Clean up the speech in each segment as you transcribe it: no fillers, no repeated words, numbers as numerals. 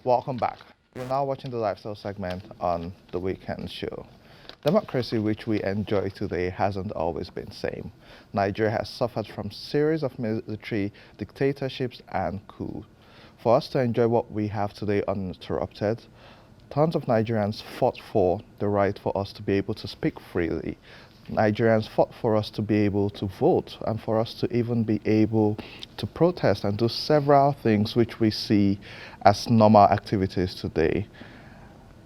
Welcome back. You're now watching the lifestyle segment on the weekend show. Democracy, which we enjoy today, hasn't always been same. Nigeria has suffered from series of military dictatorships and coups. For us to enjoy what we have today uninterrupted, tons of Nigerians fought for the right for us to be able to speak freely. Nigerians fought for us to be able to vote and for us to even be able to protest and do several things which we see as normal activities today.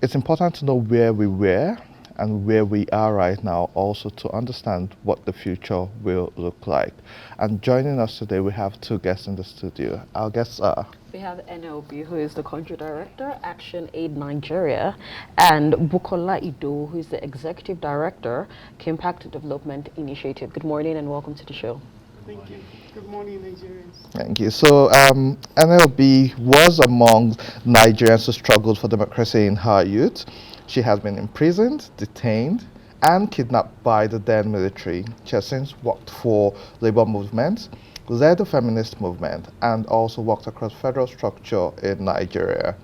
It's important to know where we were and where we are right now, also to understand what the future will look like. And joining us today, we have two guests in the studio. Our guests are... We have NLB, who is the country director, Action Aid Nigeria, and Bukola Ido, who is the executive director, Impact Development Initiative. Good morning and welcome to the show. Thank you. Good morning, Nigerians. Thank you. So, NLB was among Nigerians who struggled for democracy in her youth. She has been imprisoned, detained, and kidnapped by the then military. She has since worked for labor movements, led the feminist movement, and also worked across federal structure in Nigeria.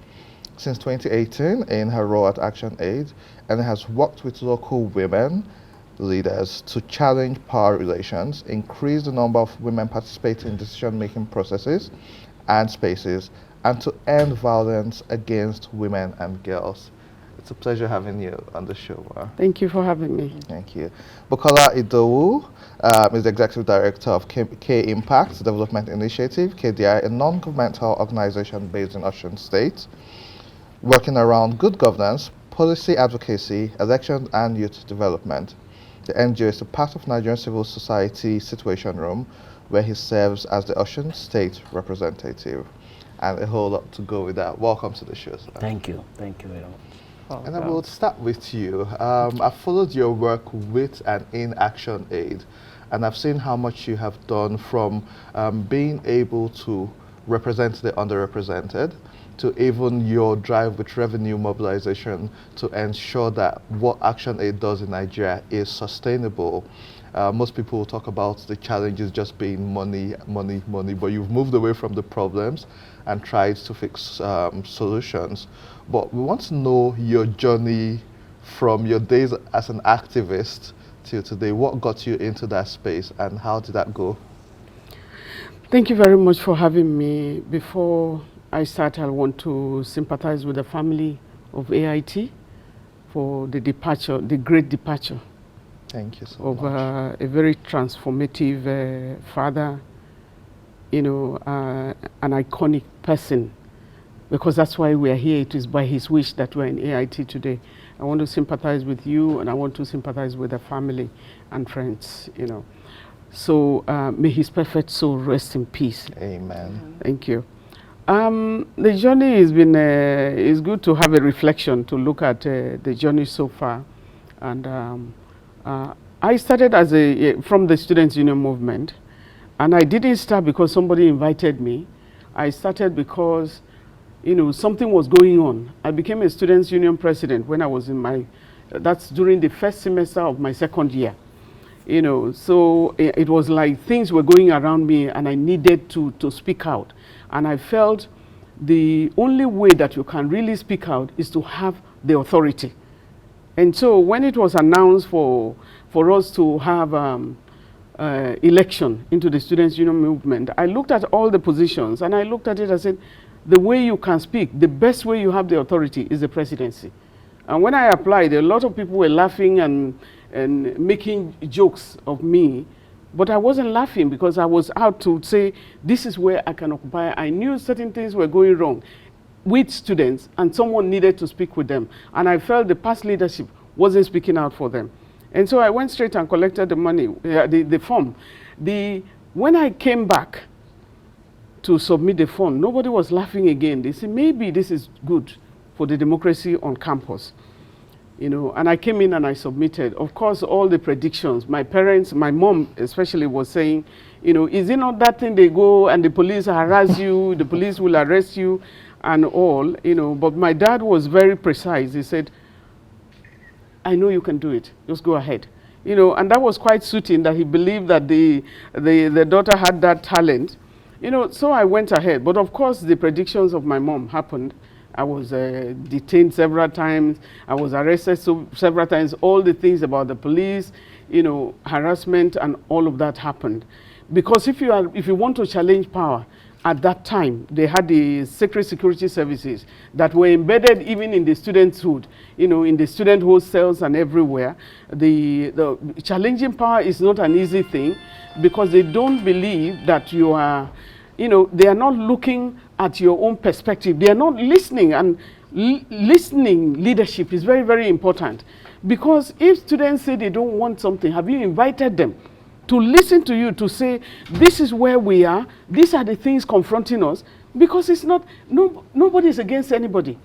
Since 2018, in her role at Action Aid, and has worked with local women leaders to challenge power relations, increase the number of women participating in decision-making processes and spaces, and to end violence against women and girls. It's a pleasure having you on the show. Thank you for having me. Thank you. Bukola Idowu is the Executive Director of Impact Development Initiative, KDI, a non-governmental organization based in Osun State, working around good governance, policy advocacy, elections, and youth development. The NGO is a part of Nigerian civil society situation room, where he serves as the Osun State representative. And a whole lot to go with that. Welcome to the show, sir. Thank you. Thank you very much. And I will start with you. I've followed your work with and in Action Aid, and I've seen how much you have done from being able to represent the underrepresented to even your drive with revenue mobilization to ensure that what Action Aid does in Nigeria is sustainable. Most people will talk about the challenges just being money, money, money, but you've moved away from the problems and tried to fix solutions. But we want to know your journey from your days as an activist till today. What got you into that space and how did that go? Thank you very much for having me. Before I start, I want to sympathize with the family of AIT for the departure, the great departure. Thank you so of much. A very transformative father, an iconic person, because that's why we are here. It is by his wish that we're in AIT today. I want to sympathize with you, and I want to sympathize with the family and friends, So may his perfect soul rest in peace. Amen. Thank you. The journey has been, it's good to have a reflection, to look at the journey so far. And I started from the Students' Union movement, and I didn't start because somebody invited me. I started because, something was going on. I became a Students' Union president when I was that's during the first semester of my second year. So it was like things were going around me and I needed to speak out. And I felt the only way that you can really speak out is to have the authority. And so when it was announced for us to have election into the Students' Union movement, I looked at all the positions and I looked at it and said, the way you can speak, the best way you have the authority is the presidency. And when I applied, a lot of people were laughing and making jokes of me, but I wasn't laughing because I was out to say, this is where I can occupy. I knew certain things were going wrong with students and someone needed to speak with them. And I felt the past leadership wasn't speaking out for them. And so I went straight and collected the money, the form. When I came back to submit the form, nobody was laughing again. They said, maybe this is good for the democracy on campus. And I came in and I submitted. Of course, all the predictions, my parents, my mom especially was saying, is it not that thing they go and the police harass you, the police will arrest you and all, but my dad was very precise. He said, I know you can do it, just go ahead. And that was quite suiting that he believed that the daughter had that talent. So I went ahead. But of course, the predictions of my mom happened. I was detained several times. I was arrested several times. All the things about the police, you know, harassment and all of that happened. Because if you want to challenge power, at that time, they had the secret security services that were embedded even in the studenthood, you know, in the student hostels and everywhere. The challenging power is not an easy thing because they don't believe that you are, you know, they are not looking at your own perspective. They are not listening, and listening leadership is very, very important. Because if students say they don't want something, have you invited them to listen to you, to say, this is where we are, these are the things confronting us? Because it's not, nobody is against anybody.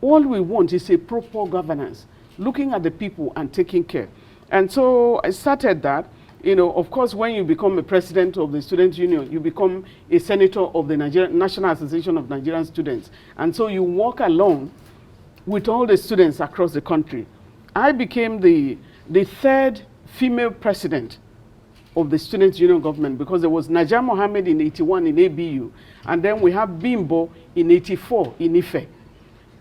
All we want is a proper governance, looking at the people and taking care. And so I started that. You know, of course, when you become a president of the student union, you become a senator of the National Association of Nigerian Students. And so you walk along with all the students across the country. I became the third female president of the student union government, because there was Najah Mohammed in 81 in ABU, and then we have Bimbo in 84 in Ife.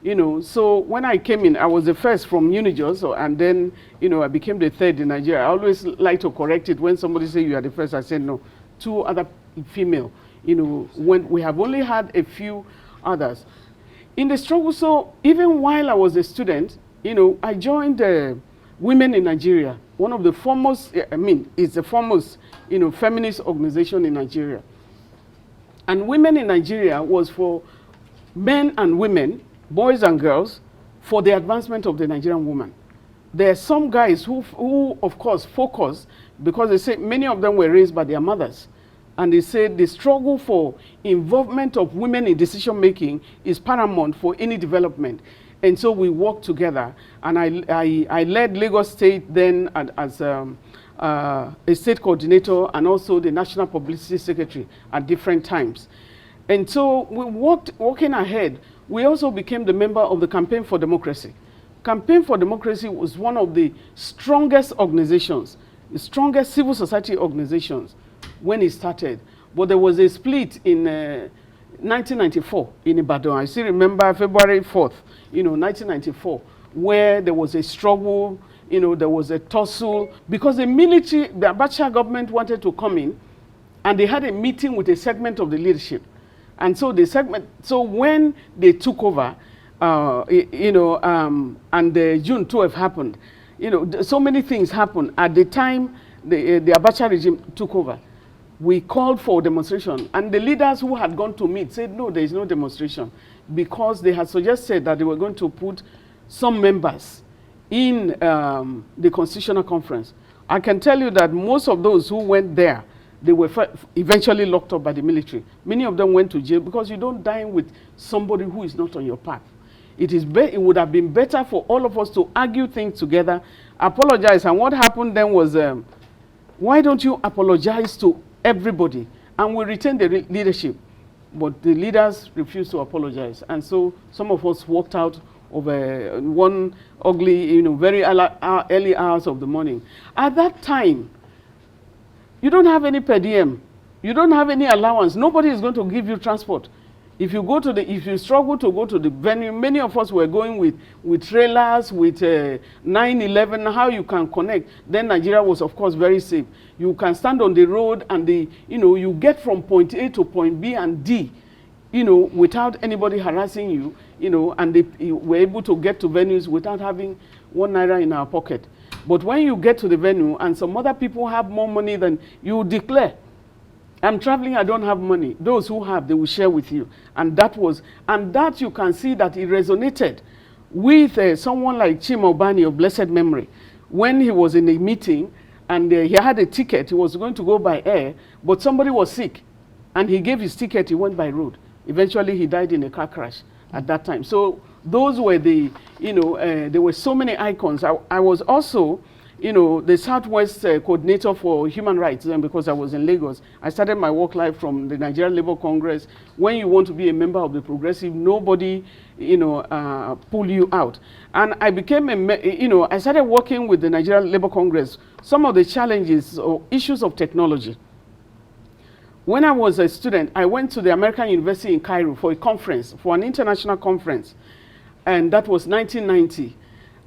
You know, so when I came in, I was the first from Unijos, so, and then, you know, I became the third in Nigeria. I always like to correct it when somebody say you are the first. I said no, two other female. You know, when we have only had a few others in the struggle. So even while I was a student, you know, I joined Women in Nigeria, one of the foremost, I mean, it's the foremost, you know, feminist organization in Nigeria. And Women in Nigeria was for men and women, boys and girls, for the advancement of the Nigerian woman. There are some guys who of course, focus, because they say many of them were raised by their mothers. And they say the struggle for involvement of women in decision making is paramount for any development. And so we worked together, and I led Lagos State then as a state coordinator and also the National Publicity Secretary at different times. And so we working ahead. We also became the member of the Campaign for Democracy. Campaign for Democracy was one of the strongest organizations, the strongest civil society organizations when it started. But there was a split in 1994 in Ibadan. I still remember February 4th, you know, 1994, where there was a struggle, you know, there was a tussle, because the military, the Abacha government wanted to come in, and they had a meeting with a segment of the leadership. And so the segment, so when they took over, you know, and the June 12 happened, you know, so many things happened. At the time the Abacha regime took over, we called for demonstration, and the leaders who had gone to meet said, no, there is no demonstration, because they had suggested that they were going to put some members in the Constitutional Conference. I can tell you that most of those who went there, they were eventually locked up by the military. Many of them went to jail, because you don't dine with somebody who is not on your path. It would have been better for all of us to argue things together, apologize. And what happened then was, why don't you apologize to everybody? And we retained the leadership. But the leaders refused to apologize. And so some of us walked out of one ugly, you know, very early hours of the morning. At that time, you don't have any per diem. You don't have any allowance. Nobody is going to give you transport. If you go to if you struggle to go to the venue, many of us were going with trailers, with 911, how you can connect. Then Nigeria was, of course, very safe. You can stand on the road, and you know, you get from point A to point B and D, you know, without anybody harassing you, you know, and you were able to get to venues without having 1 naira in our pocket. But when you get to the venue and some other people have more money than you, declare, I'm traveling, I don't have money. Those who have, they will share with you. And that you can see that it resonated with someone like Chima Obani of blessed memory. When he was in a meeting and he had a ticket, he was going to go by air, but somebody was sick and he gave his ticket, he went by road. Eventually he died in a car crash at that time. So those were the, you know, there were so many icons. I was also, you know, the Southwest coordinator for human rights, and because I was in Lagos, I started my work life from the Nigerian Labour Congress. When you want to be a member of the Progressive, nobody, you know, pull you out. And I became you know, I started working with the Nigerian Labour Congress. Some of the challenges or issues of technology. when I was a student, I went to the American University in Cairo for a conference, for an international conference, and that was 1990.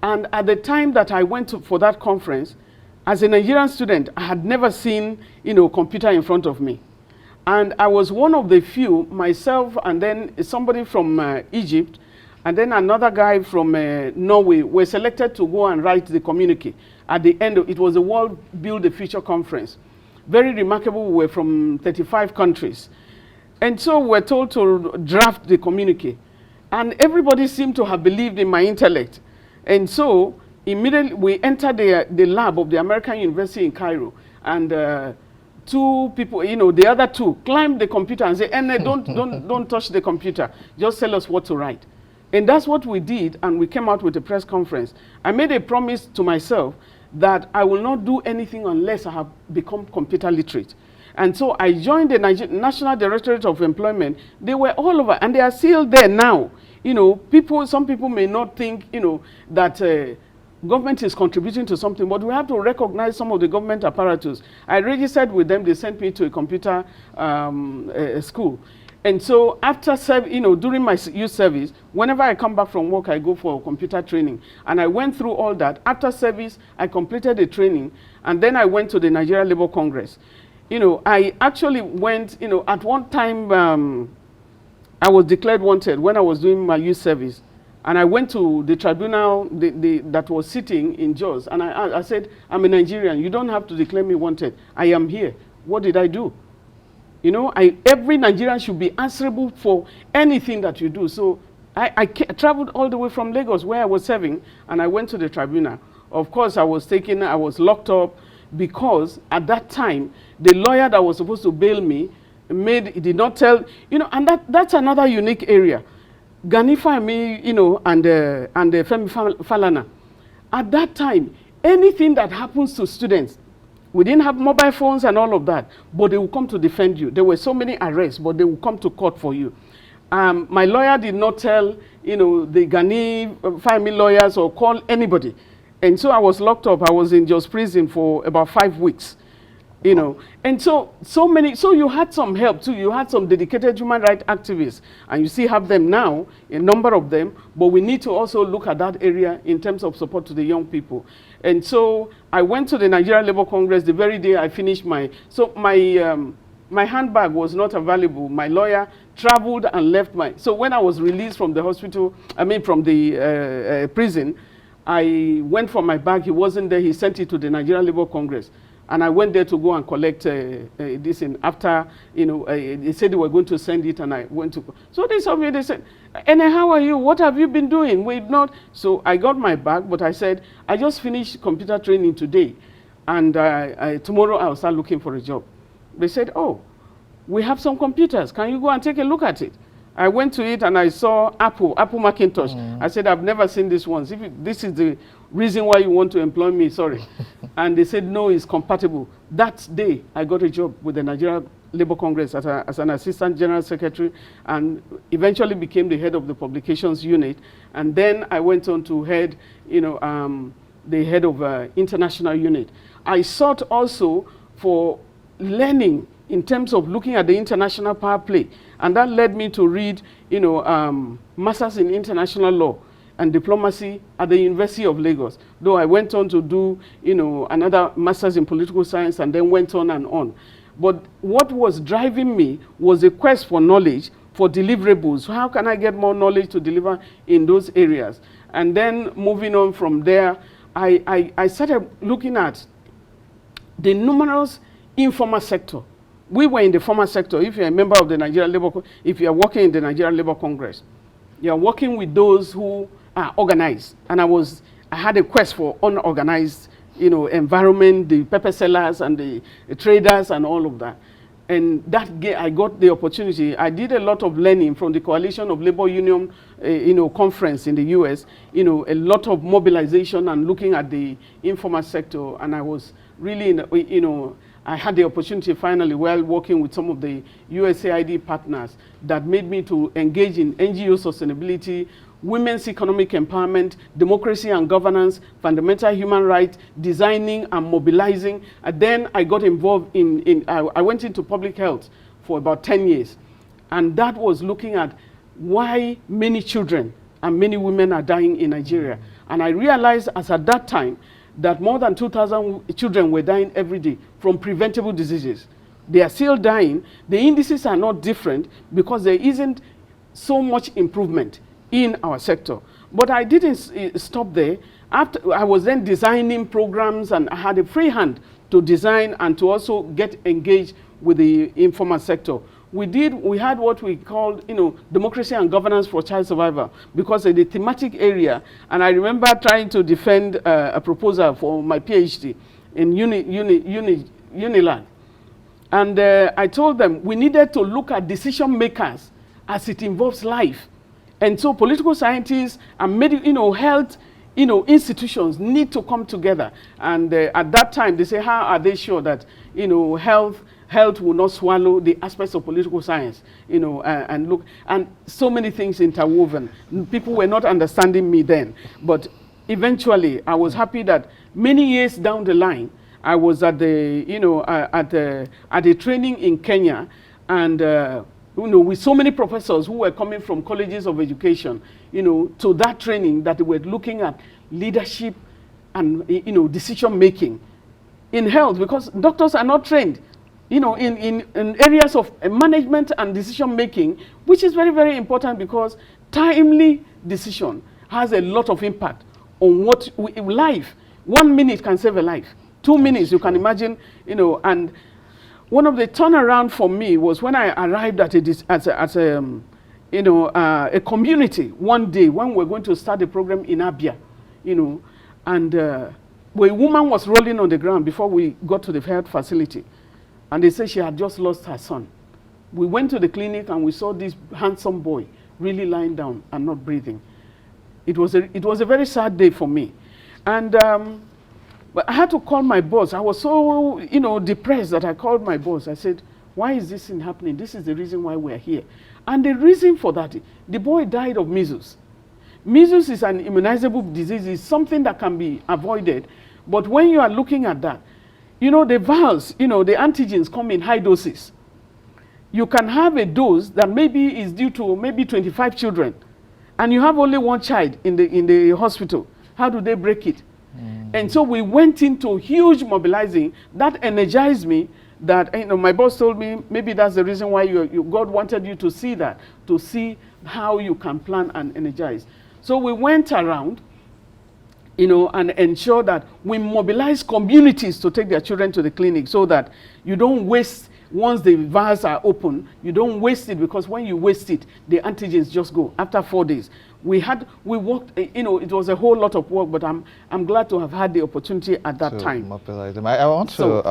And at the time that I went for that conference, as a Nigerian student, I had never seen, computer in front of me. And I was one of the few, myself and then somebody from Egypt, and then another guy from Norway were selected to go and write the communique. At the end, it was a World Build the Future conference. Very remarkable, we were from 35 countries. And so we were told to draft the communique. And everybody seemed to have believed in my intellect. And so immediately we entered the lab of the American University in Cairo. And two people, the other two climbed the computer and said, don't touch the computer. Just tell us what to write. And that's what we did, and we came out with a press conference. I made a promise to myself that I will not do anything unless I have become computer literate. And so I joined the National Directorate of Employment. They were all over, and they are still there now. Some people may not think, that government is contributing to something, but we have to recognize some of the government apparatus. I registered with them. They sent me to a computer school. And so after, during my youth service, whenever I come back from work, I go for computer training. And I went through all that. After service, I completed the training, and then I went to the Nigeria Labour Congress. I actually went, at one time, I was declared wanted when I was doing my youth service. And I went to the tribunal that was sitting in Jos, and I said, I'm a Nigerian. You don't have to declare me wanted. I am here. What did I do? Every Nigerian should be answerable for anything that you do. So I traveled all the way from Lagos, where I was serving, and I went to the tribunal. Of course, I was locked up because at that time, the lawyer that was supposed to bail me did not tell, and that's another unique area. Gani Fahmi, and Femi Falana. At that time, anything that happens to students, we didn't have mobile phones and all of that, but they will come to defend you. There were so many arrests, but they will come to court for you. My lawyer did not tell, the Gani Fahmi lawyers or call anybody. And so I was locked up. I was in Jos prison for about 5 weeks. And so you had some help too. You had some dedicated human rights activists, and you still have them now, a number of them, but we need to also look at that area in terms of support to the young people. And so I went to the Nigeria Labour Congress the very day I finished my handbag was not available. My lawyer traveled and left so when I was released from the hospital, from the prison, I went for my bag. He wasn't there. He sent it to the Nigeria Labour Congress. And I went there to go and collect this. And after, they said they were going to send it, and I went to. So they saw me. They said, "And how are you? What have you been doing?" We've not. So I got my bag, but I said, "I just finished computer training today, and tomorrow I'll start looking for a job." They said, "Oh, we have some computers. Can you go and take a look at it?" I went to it and I saw Apple Macintosh. I said, "I've never seen this one. This is the reason why you want to employ me, sorry." And they said, "No, it's compatible." That day, I got a job with the Nigeria Labour Congress as an assistant general secretary, and eventually became the head of the publications unit. And then I went on to head, the head of international unit. I sought also for learning in terms of looking at the international power play. And that led me to read, Masters in International Law and Diplomacy at the University of Lagos. Though I went on to do, another Masters in Political Science, and then went on and on. But what was driving me was a quest for knowledge, for deliverables. How can I get more knowledge to deliver in those areas? And then moving on from there, I started looking at the numerous informal sector. We were in the formal sector. If you're a member of the Nigeria Labour, if you are working in the Nigeria Labour Congress, you are working with those who are organized. And I had a quest for unorganized, environment, the pepper sellers and the traders and all of that. And I got the opportunity. I did a lot of learning from the Coalition of Labor Union, conference in the US. A lot of mobilization and looking at the informal sector. And I was really, I had the opportunity finally, while working with some of the USAID partners, that made me to engage in NGO sustainability, women's economic empowerment, democracy and governance, fundamental human rights, designing and mobilizing. And then I got involved I went into public health for about 10 years. And that was looking at why many children and many women are dying in Nigeria. And I realized as at that time that more than 2,000 children were dying every day from preventable diseases. They are still dying. The indices are not different because there isn't so much improvement in our sector. But I didn't stop there. After I was then designing programs, and I had a free hand to design and to also get engaged with the informal sector. We had what we called, democracy and governance for child survival, because of the thematic area. And I remember trying to defend a proposal for my PhD in Unilag. And I told them we needed to look at decision makers as it involves life. And so political scientists and health institutions need to come together. And at that time, they say, how are they sure that health will not swallow the aspects of political science, and so many things interwoven. People were not understanding me then. But eventually, I was happy that many years down the line, I was at a training in Kenya, and with so many professors who were coming from colleges of education, to that training, that they were looking at leadership and decision making in health, because doctors are not trained, in areas of management and decision making, which is very, very important, because timely decision has a lot of impact on life. 1 minute can save a life. 2 minutes, you can imagine, and one of the turnaround for me was when I arrived at a community one day when we were going to start a program in Abia, and a woman was rolling on the ground before we got to the health facility, and they said she had just lost her son. We went to the clinic and we saw this handsome boy really lying down and not breathing. It was a very sad day for me, and but I had to call my boss. I was so depressed that I called my boss. I said, why is this thing happening? This is the reason why we're here. And the reason for that, the boy died of measles. Measles is an immunizable disease. It's something that can be avoided. But when you are looking at that, the vials, the antigens come in high doses. You can have a dose that maybe is due to maybe 25 children, and you have only one child in the hospital. How do they break it? And so we went into huge mobilizing. That energized me. That my boss told me maybe that's the reason why God wanted you to see that, to see how you can plan and energize. So we went around, and ensure that we mobilize communities to take their children to the clinic, so that you don't waste. Once the vials are open, you don't waste it, because when you waste it, the antigens just go after 4 days. We worked, it was a whole lot of work, but I'm glad to have had the opportunity at that time. Mobilize them. I want to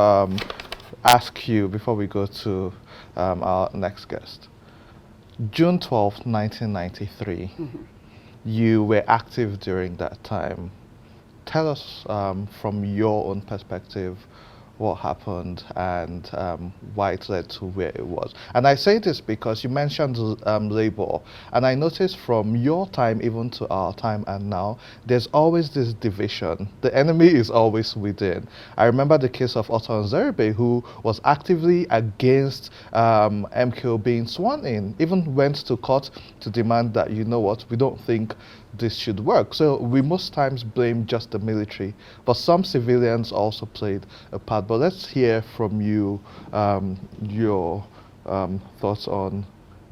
ask you, before we go to our next guest, June 12, 1993, you were active during that time. Tell us from your own perspective what happened and why it led to where it was. And I say this because you mentioned labor, and I noticed from your time even to our time and now, there's always this division. The enemy is always within. I remember the case of Otto Nzeribe, who was actively against MKO being sworn in, even went to court to demand that, we don't think this should work. So we most times blame just the military, but some civilians also played a part. But let's hear from you your thoughts on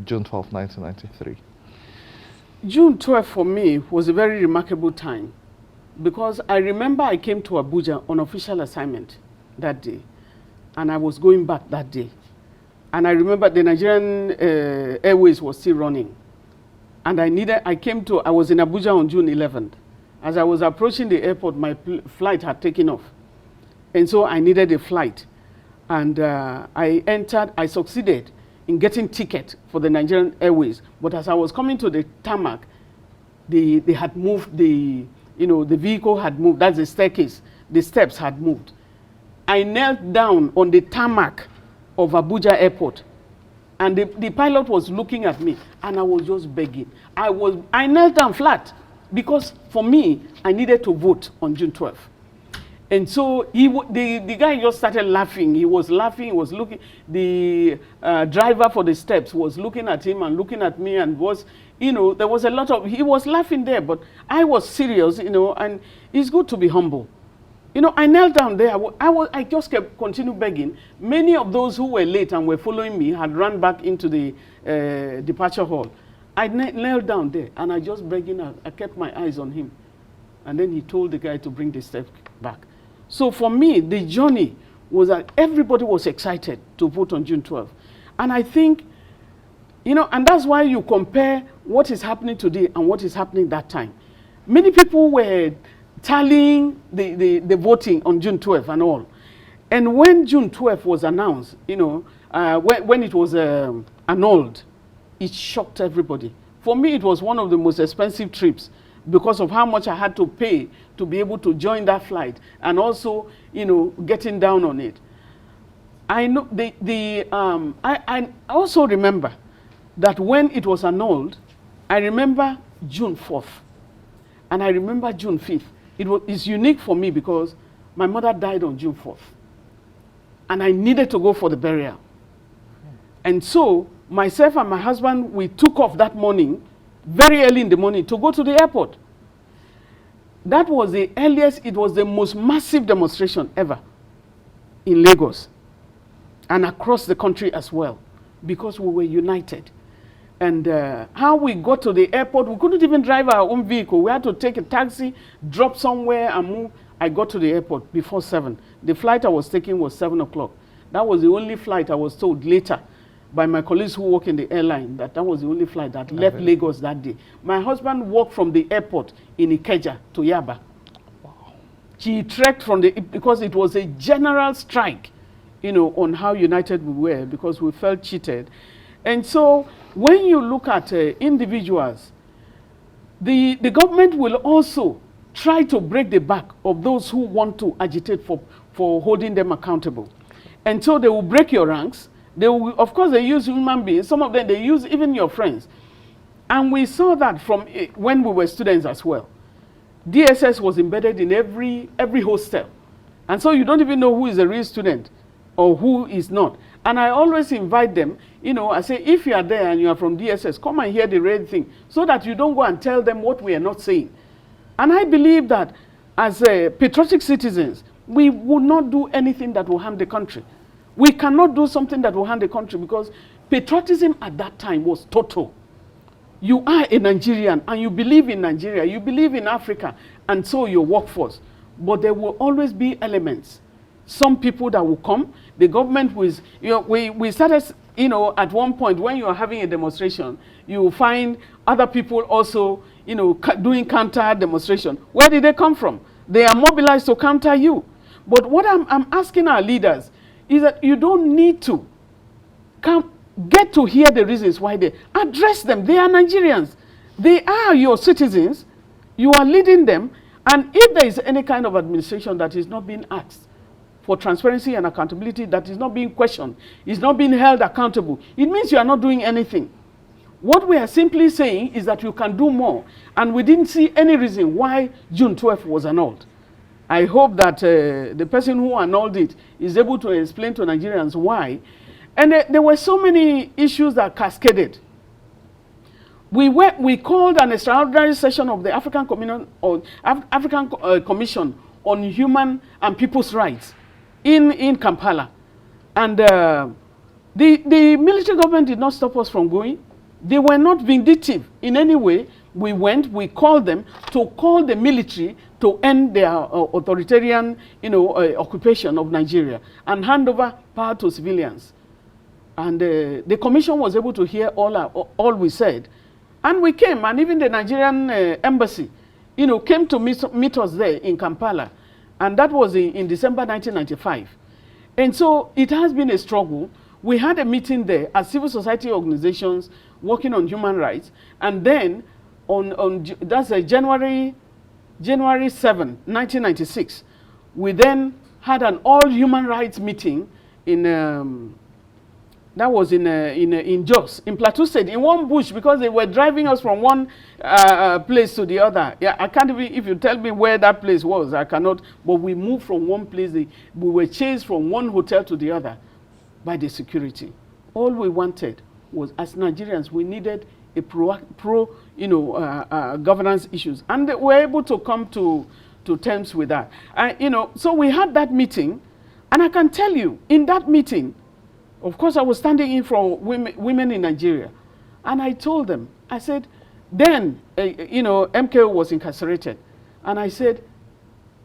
June 12, 1993. June 12 for me was a very remarkable time, because I remember I came to Abuja on official assignment that day, and I was going back that day. And I remember the Nigerian Airways was still running. And I was in Abuja on June 11th. As I was approaching the airport, my flight had taken off. And so I needed a flight. And I succeeded in getting ticket for the Nigerian Airways. But as I was coming to the tarmac, they had moved, the vehicle had moved, that's the staircase, the steps had moved. I knelt down on the tarmac of Abuja Airport. And the pilot was looking at me, and I was just begging. I knelt down flat, because for me, I needed to vote on June 12th. And so the guy just started laughing. He was laughing. He was looking. The driver for the steps was looking at him and looking at me, and was, there was a lot of, he was laughing there, but I was serious, and it's good to be humble. I knelt down there. I just kept continue begging. Many of those who were late and were following me had run back into the departure hall. I knelt down there, and I just begging. I kept my eyes on him. And then he told the guy to bring the steps back. So for me, the journey was that everybody was excited to vote on June 12th. And I think, and that's why you compare what is happening today and what is happening that time. Many people were tallying the voting on June 12th and all. And when June 12th was announced, when it was annulled, it shocked everybody. For me, it was one of the most expensive trips because of how much I had to pay to be able to join that flight, and also, getting down on it. I know I also remember that when it was annulled, I remember June 4th, and I remember June 5th. It's unique for me because my mother died on June 4th, and I needed to go for the burial. And so myself and my husband, we took off that morning, very early in the morning, to go to the airport. That was the earliest, it was the most massive demonstration ever in Lagos and across the country as well, because we were united. And how we got to the airport, we couldn't even drive our own vehicle. We had to take a taxi, drop somewhere and move. I got to the airport before 7. The flight I was taking was 7 o'clock. That was the only flight, I was told later by my colleagues who work in the airline, that was the only flight that left Lagos that day. My husband walked from the airport in Ikeja to Yaba. Wow. He trekked from because it was a general strike, on how united we were, because we felt cheated. And so when you look at individuals, the government will also try to break the back of those who want to agitate for holding them accountable. And so they will break your ranks. They will, of course, they use human beings. Some of them, they use even your friends. And we saw that from when we were students as well. DSS was embedded in every hostel. And so you don't even know who is a real student or who is not. And I always invite them, I say, if you are there and you are from DSS, come and hear the real thing, so that you don't go and tell them what we are not saying. And I believe that as patriotic citizens, we will not do anything that will harm the country. We cannot do something that will harm the country, because patriotism at that time was total. You are a Nigerian and you believe in Nigeria, you believe in Africa, and so your workforce. But there will always be elements. Some people that will come, the government was, we started, at one point when you are having a demonstration, you will find other people also, doing counter demonstration. Where did they come from? They are mobilized to counter you. But what I'm asking our leaders is that you don't need to get to hear the reasons why they address them. They are Nigerians. They are your citizens. You are leading them. And if there is any kind of administration that is not being asked for transparency and accountability, that is not being questioned, is not being held accountable, it means you are not doing anything. What we are simply saying is that you can do more. And we didn't see any reason why June 12th was annulled. I hope that the person who annulled it is able to explain to Nigerians why. And there were so many issues that cascaded. We called an extraordinary session of the African Commission on Human and People's Rights in Kampala. And the military government did not stop us from going. They were not vindictive in any way. We went, we called them to call the military to end their authoritarian, occupation of Nigeria and hand over power to civilians. And the commission was able to hear all we said. And we came, and even the Nigerian embassy, came to meet us there in Kampala. And that was in December 1995. And so it has been a struggle. We had a meeting there as civil society organizations working on human rights. And then that's January 7, 1996, we then had an all human rights meeting in That was in Jos, in Plateau State, in one bush, because they were driving us from one place to the other. Yeah, I can't even, if you tell me where that place was, I cannot. But we moved from one place, we were chased from one hotel to the other by the security. All we wanted was, as Nigerians, we needed a governance issues, and we were able to come to terms with that. So we had that meeting, and I can tell you, in that meeting, of course, I was standing in for women in Nigeria. And I told them, I said, then, MKO was incarcerated. And I said,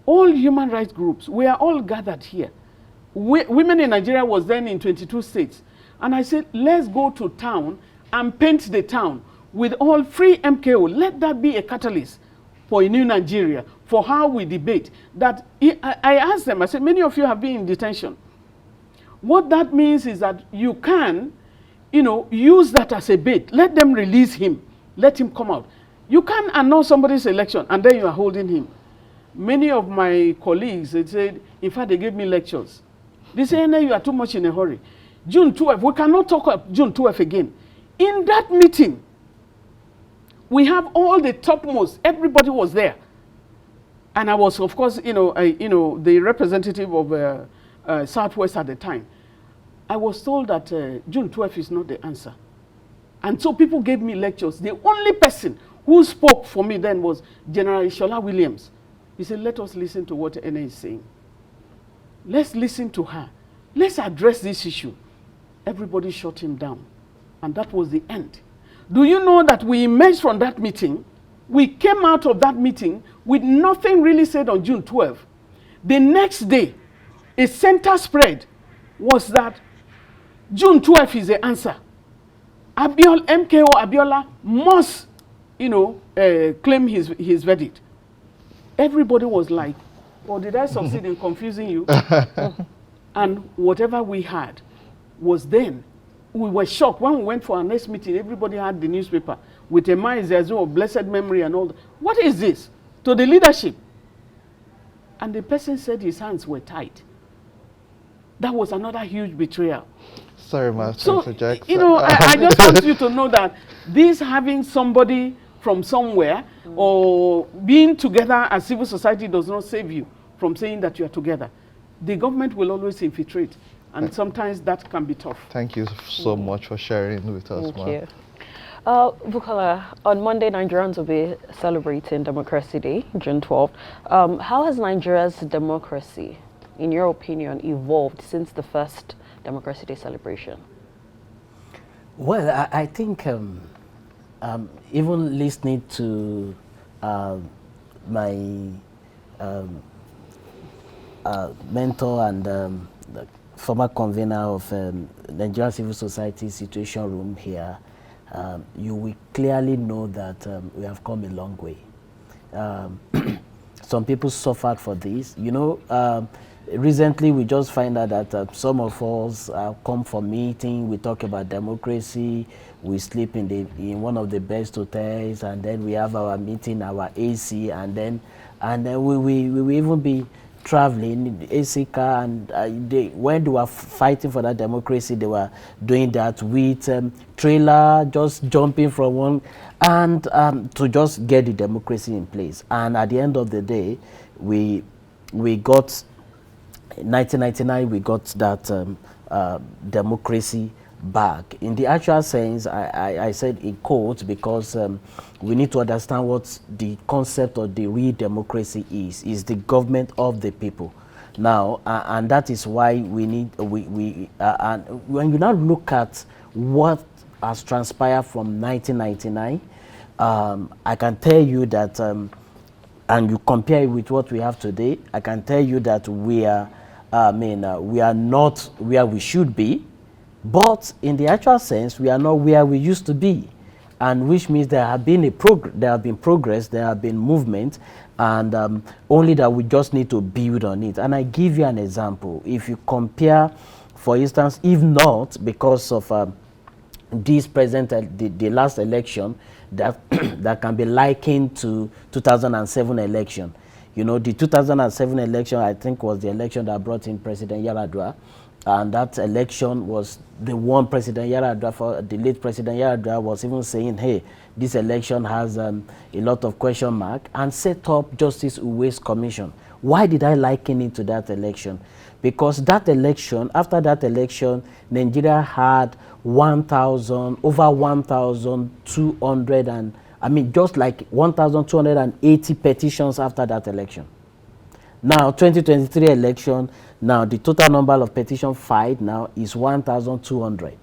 all human rights groups, we are all gathered here. Women in Nigeria was then in 22 states. And I said, let's go to town and paint the town with all free MKO. Let that be a catalyst for a new Nigeria, for how we debate. That I asked them, I said, many of you have been in detention. What that means is that you can, use that as a bait. Let them release him. Let him come out. You can't annul somebody's election and then you are holding him. Many of my colleagues, they said, in fact, they gave me lectures. They say, no, you are too much in a hurry. June 12th, we cannot talk about June 12th again. In that meeting, we have all the topmost, everybody was there. And I was, of course, the representative of Southwest at the time. I was told that June 12th is not the answer. And so people gave me lectures. The only person who spoke for me then was General Ishola Williams. He said, let us listen to what NA is saying. Let's listen to her. Let's address this issue. Everybody shut him down. And that was the end. Do you know that we emerged from that meeting? We came out of that meeting with nothing really said on June 12th. The next day, a center spread was that June 12th is the answer. MKO Abiola must, claim his verdict. Everybody was like, well, did I succeed in confusing you? And whatever we had was then. We were shocked. When we went for our next meeting, everybody had the newspaper with a Zezu of blessed memory and all that. What is this? To the leadership. And the person said his hands were tied. That was another huge betrayal. Sorry, Master Jackson. I just want you to know that this having somebody from somewhere or being together as civil society does not save you from saying that you are together. The government will always infiltrate, and sometimes that can be tough. Thank you so much for sharing with us, Thank you. Bukola, on Monday, Nigerians will be celebrating Democracy Day, June 12th. How has Nigeria's democracy, in your opinion, evolved since the first Democracy Day celebration? Well, I think even listening to my mentor and the former convener of Nigerian Civil Society Situation Room here, you will clearly know that we have come a long way. Some people suffered for this. Recently we just find out that some of us come for meeting, we talk about democracy, we sleep in one of the best hotels, and then we have our meeting, our AC, and then we will even be traveling AC car, and when they were fighting for that democracy, they were doing that with trailer, just jumping from one, and to just get the democracy in place. And at the end of the day, we got 1999, we got that democracy back. In the actual sense, I said in quotes because we need to understand what the concept of the real democracy is the government of the people. Now, and that is why we need, and when you now look at what has transpired from 1999, I can tell you that, and you compare it with what we have today, I can tell you that we are, we are not where we should be, but in the actual sense, we are not where we used to be, and which means there have been progress, there have been movement, and only that we just need to build on it. And I give you an example. If you compare, for instance, if not because of this present, the last election, that that can be likened to 2007 election. You know, the 2007 election, I think, was the election that brought in President Yaradua. and that election was the one President Yar'Adua, for the late President Yar'Adua, was even saying, hey, this election has a lot of question mark, and set up Justice Uwe's commission. Why did I liken it to that election? Because that election, after that election, Nigeria had over 1,200 and, just like 1,280 petitions after that election. Now, 2023 election, now the total number of petitions filed now is 1,200.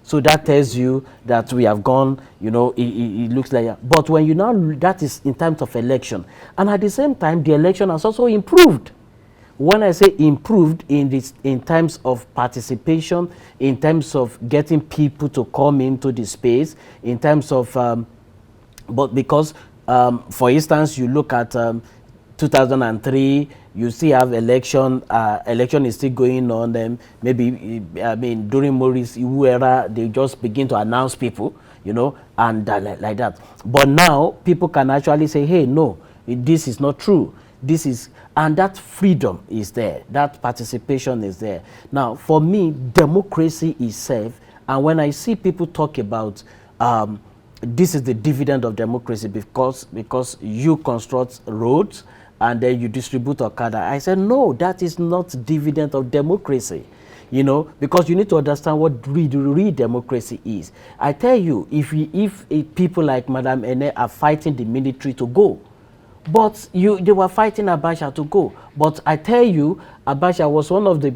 So that tells you that we have gone, it looks like that. But when you now, that is in terms of election. And at the same time, the election has also improved. When I say improved, in terms of participation, in terms of getting people to come into the space, in terms of, but because, for instance, you look at 2003, you still have election is still going on. Maybe, during Maurice Iwu era, they just begin to announce people, and like that. But now, people can actually say, hey, no, this is not true. And that freedom is there. That participation is there. Now, for me, democracy is safe. And when I see people talk about this is the dividend of democracy because you construct roads and then you distribute Okada, I said, no, that is not dividend of democracy. Because you need to understand what real democracy is. I tell you, if people like Madam Ene are fighting the military to go, but they were fighting Abacha to go. But I tell you, Abacha was one of the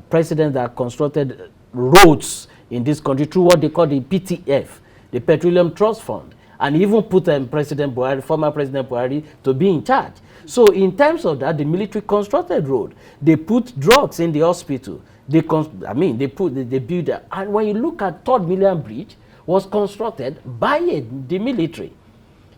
presidents that constructed roads in this country through what they call the PTF, the Petroleum Trust Fund, and even put former President Buhari, to be in charge. So in terms of that, the military constructed road. They put drugs in the hospital. They built that. And when you look at 3rd Million Bridge, was constructed by the military.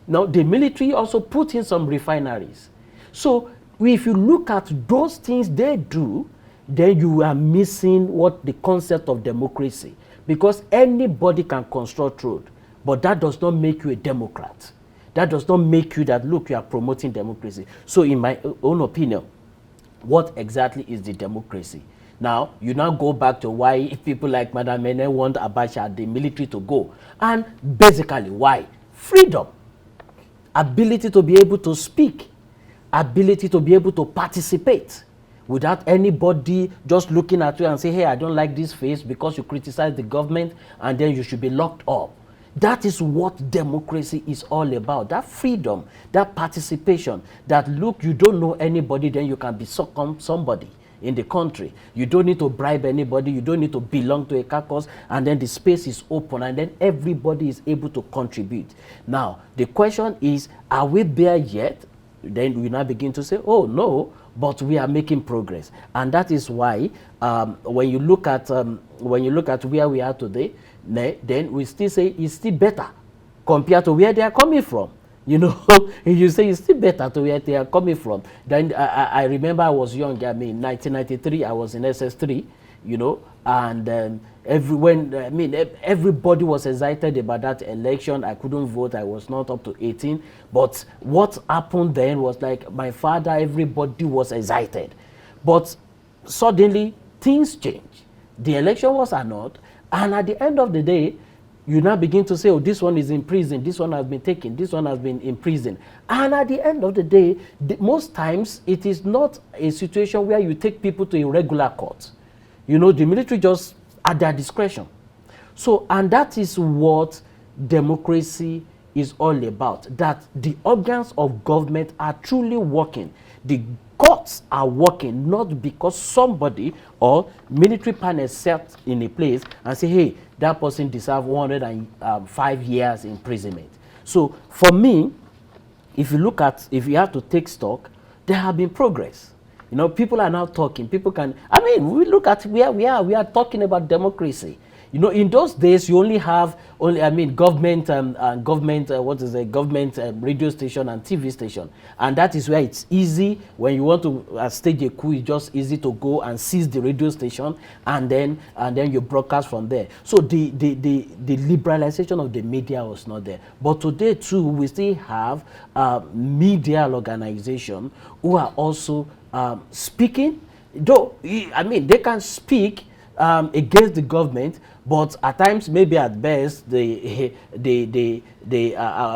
Now, the military also put in some refineries. So, if you look at those things they do, then you are missing what the concept of democracy. Because anybody can construct road, but that does not make you a Democrat. That does not make you that, look, you are promoting democracy. So, in my own opinion, what exactly is the democracy? Now, you now go back to why people like Madam Mene want Abacha, the military, to go. And basically, why? Freedom. Ability to be able to speak, ability to be able to participate without anybody just looking at you and say, hey, I don't like this face because you criticize the government and then you should be locked up. That is what democracy is all about. That freedom, that participation, that look, you don't know anybody, then you can be somebody in the country. You don't need to bribe anybody. You don't need to belong to a caucus. And then the space is open. And then everybody is able to contribute. Now, the question is, are we there yet? Then we now begin to say, oh, no, but we are making progress. And that is why when you look at where we are today, then we still say it's still better compared to where they are coming from. You say it's still better to where they are coming from. Then I remember I was young. 1993, I was in SS3, and everybody was excited about that election. I couldn't vote. I was not up to 18. But what happened then was like my father, everybody was excited. But suddenly, things changed. The election was annulled. And at the end of the day, you now begin to say, oh, this one is in prison, this one has been taken, this one has been in prison. And at the end of the day, most times, it is not a situation where you take people to a regular court. The military just at their discretion. So, and that is what democracy is all about, that the organs of government are truly working. The courts are working not because somebody or military panel set in a place and say, hey, that person deserves 105 years imprisonment. So for me, if you have to take stock, there have been progress. People are now talking. People can, we look at where we are. We are talking about democracy. In those days, you only have government government radio station and TV station, and that is where it's easy when you want to stage a coup. It's just easy to go and seize the radio station, and then you broadcast from there. So the liberalization of the media was not there. But today too, we still have media organization who are also speaking. Though, I mean, they can speak against the government, but at times, maybe at best, I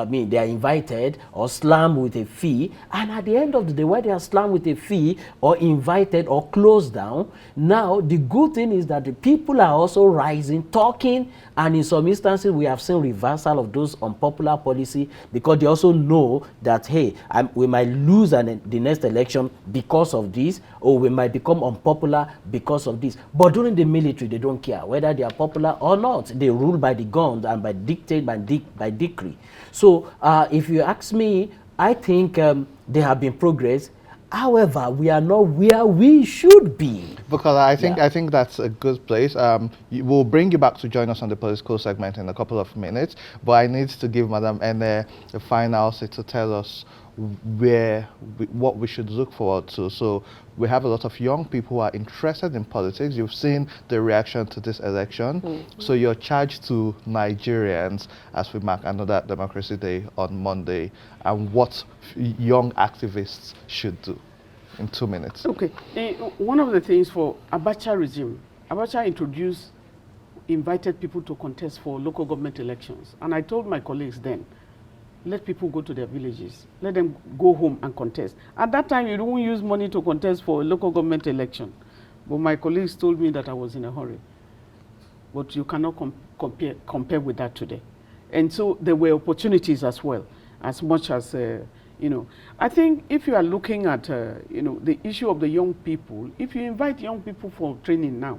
mean, they are invited or slammed with a fee. And at the end of the day, when they are slammed with a fee or invited or closed down, now the good thing is that the people are also rising, talking, and in some instances, we have seen reversal of those unpopular policy because they also know that, hey, we might lose the next election because of this, or we might become unpopular because of this. But during the military, they don't care whether they are popular or not. They rule by the guns and by dictate, by decree. So if you ask me, I think there have been progress. However, we are not where we should be. Because I think that's a good place. We'll bring you back to join us on the political segment in a couple of minutes. But I need to give Madam Ene the final say to tell us what we should look forward to. So we have a lot of young people who are interested in politics. You've seen the reaction to this election. So your charge to Nigerians as we mark another Democracy Day on Monday, and what young activists should do in 2 minutes. Okay. One of the things for Abacha regime, Abacha invited people to contest for local government elections. And I told my colleagues then, let people go to their villages. Let them go home and contest. At that time, you don't use money to contest for a local government election. But my colleagues told me that I was in a hurry. But you cannot compare with that today. And so there were opportunities as well, as much as, you know. I think if you are looking at, you know, the issue of the young people, if you invite young people for training now,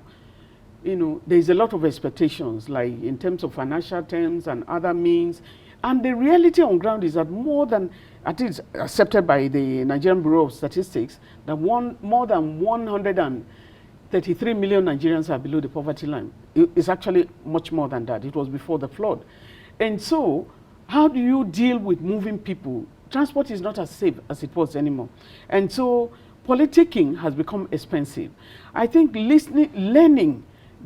you know, there's a lot of expectations, like in terms of financial terms and other means. And the reality on ground is that more than, at least accepted by the Nigerian Bureau of Statistics, that more than 133 million Nigerians are below the poverty line. It's actually much more than that. It was before the flood. And so, how do you deal with moving people? Transport is not as safe as it was anymore. And so, politicking has become expensive. I think learning,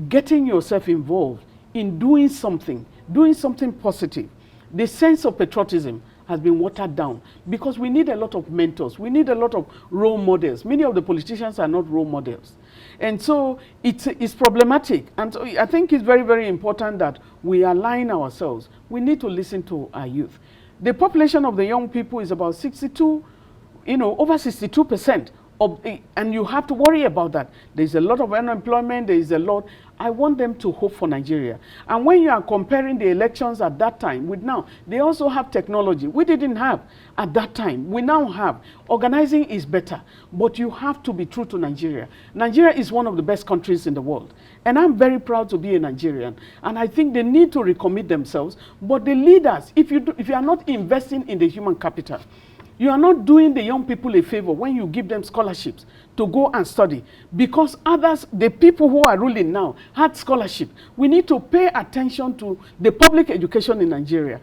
getting yourself involved in doing something positive. The sense of patriotism has been watered down because we need a lot of mentors. We need a lot of role models. Many of the politicians are not role models. And so it's problematic. And so I think it's very, very important that we align ourselves. We need to listen to our youth. The population of the young people is about 62, you know, over 62%. And you have to worry about that. There's a lot of unemployment. There is a lot. I want them to hope for Nigeria. And when you are comparing the elections at that time with now, they also have technology. We didn't have at that time. We now have. Organizing is better. But you have to be true to Nigeria. Nigeria is one of the best countries in the world. And I'm very proud to be a Nigerian. And I think they need to recommit themselves. But the leaders, if you are not investing in the human capital, you are not doing the young people a favor when you give them scholarships to go and study. Because others, the people who are ruling now, had scholarship. We need to pay attention to the public education in Nigeria.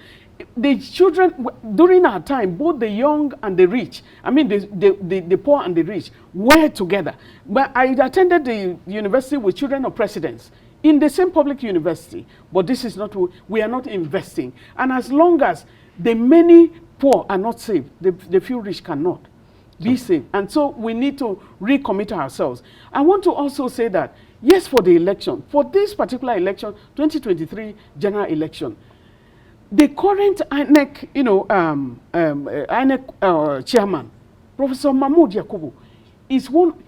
The children, during our time, both the young and the rich, I mean the poor and the rich, were together. But I attended the university with children of presidents in the same public university. But this is not, we are not investing. And as long as the many poor are not safe, the few rich cannot be safe. And so we need to recommit ourselves. I want to also say that, yes, for the election, for this particular election, 2023 general election, the current INEC, you know, INEC chairman, Professor Mahmoud Yakubu,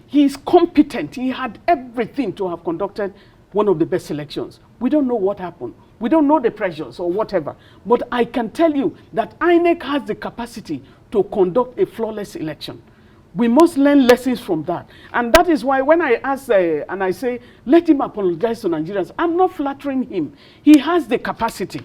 he is competent. He had everything to have conducted one of the best elections. We don't know what happened. We don't know the pressures or whatever. But I can tell you that INEC has the capacity to conduct a flawless election. We must learn lessons from that. And that is why when I ask and I say, let him apologize to Nigerians, I'm not flattering him. He has the capacity.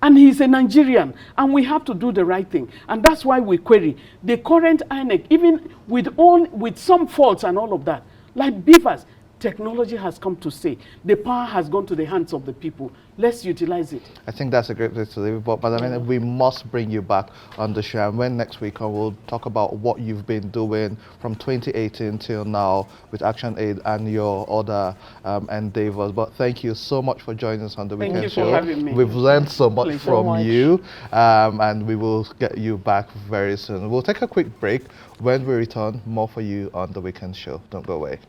And he's a Nigerian. And we have to do the right thing. And that's why we query the current INEC, even with some faults and all of that, like beavers. Technology has come to stay. The power has gone to the hands of the people. Let's utilize it. I think that's a great place to leave it. But I mean, we must bring you back on the show. And when next week we'll talk about what you've been doing from 2018 till now with Action Aid and your other endeavors. But thank you so much for joining us on the weekend show. Thank you for having me. We've learned so much from you. And we will get you back very soon. We'll take a quick break. When we return, more for you on the weekend show. Don't go away.